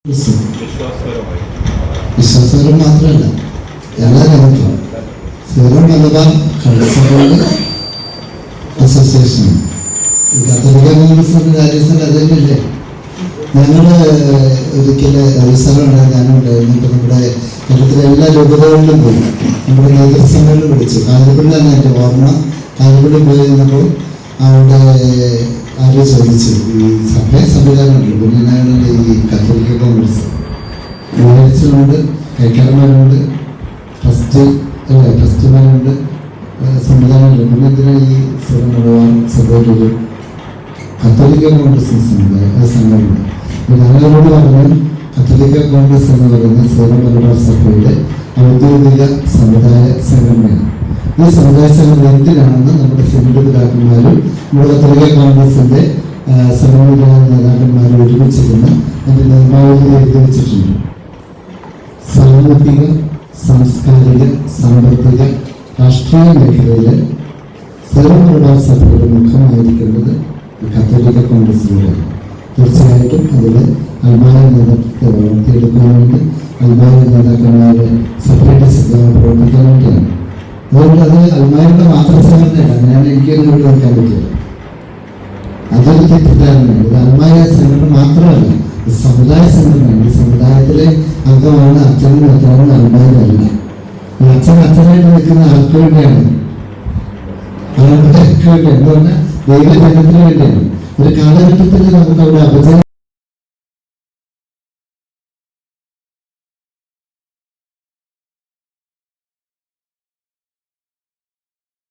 വിശ്വാസപരം മാത്രമല്ല എല്ലാ രംഗത്തും സീറോ മലബാർ കള്ളസഭയുടെ അസോസിയേഷൻ കത്തോലിക്ക കോൺഗ്രസിന്റെ രാജ്യസഭ അതില്ലേ. ഞങ്ങൾ ഒരിക്കൽ അവസരമുണ്ടായി ഞാനുണ്ടായിരുന്നു. ഇപ്പം നമ്മുടെ കേരളത്തിലെ എല്ലാ രൂപതകളിലും പോയി നമ്മുടെ നേതൃത്വങ്ങളിൽ വിളിച്ചു. കാഞ്ഞിരപ്പള്ളി തന്നെ എൻ്റെ ഓർമ്മ. കാഞ്ഞിരപ്പള്ളി പോയി കഴിഞ്ഞപ്പോൾ അവിടെ ആരോ ചോദിച്ചു ഈ സംവിധാനമുണ്ട് പിന്നെ ഈ കത്തോലിക്ക കോൺഗ്രസ് വിചാരിച്ചുകൊണ്ട് കൈക്കാരന്മാരുണ്ട്, ട്രസ്റ്റുമാരുണ്ട്, സംവിധാനമുണ്ട്. പിന്നെ ഇതിനെ ഈ സഭയിലൊരു കത്തോലിക്ക കോൺഗ്രസ് സംഘമുണ്ട്. ഞങ്ങളോട് പറഞ്ഞു കത്തോലിക്ക കോൺഗ്രസ് എന്ന് പറയുന്ന സീറോ മലബാർ സഭയുടെ ഔദ്യോഗിക സമുദായ സംഘടനയാണ്. ഈ സമുദായ സംഘടന എന്തിനാണെന്ന് നമ്മുടെ സിനഡ് പിതാക്കന്മാരും നമ്മുടെ കത്തോലിക്ക കോൺഗ്രസിന്റെ സമന്വയ നേതാക്കന്മാരും ഒരുമിച്ചിരുന്ന് അതിന്റെ നിയമാവലി എഴുതി വെച്ചിട്ടുണ്ട്. സാമൂഹിക, സാംസ്കാരിക, സാമ്പത്തിക, രാഷ്ട്രീയ മേഖലയിലെ സീറോ മലബാർ സഭയുടെ മുഖമായിരിക്കേണ്ടത് കത്തോലിക്ക കോൺഗ്രസിലൂടെയാണ്. തീർച്ചയായിട്ടും അതിൽ അൽമായ നേതൃത്വത്തെ വളർത്തിയെടുക്കാൻ വേണ്ടി അൽമായ നേതാക്കന്മാരെ സെപ്പറേറ്റ് പ്രവർത്തിക്കാൻ വേണ്ടിയാണ്. അതുകൊണ്ട് അത് അൽമാരുടെ മാത്രം സംഘടനയല്ല. അങ്ങനെയാണ് എനിക്കൊന്നും ഇവിടെ വയ്ക്കാൻ പറ്റിയത്. അതൊരു തെറ്റിദ്ധാരണയാണ്. ഇത് അൽമായ സംഘടന മാത്രമല്ല, ഇത് സമുദായ സംഘടനയാണ്. ഈ സമുദായത്തിലെ അംഗമാണ് അച്ഛനും അച്ഛനും അൽമാരല്ല. അച്ഛനായിട്ട് നിൽക്കുന്ന ആൾക്ക് വേണ്ടിയാണ്, ആൾക്ക് വേണ്ടിയാണ് എന്ന് പറഞ്ഞാൽ ദൈവജനത്തിന് വേണ്ടിയാണ്. ഒരു കാലഘട്ടത്തിൽ നമുക്ക് അവിടെ അപജയം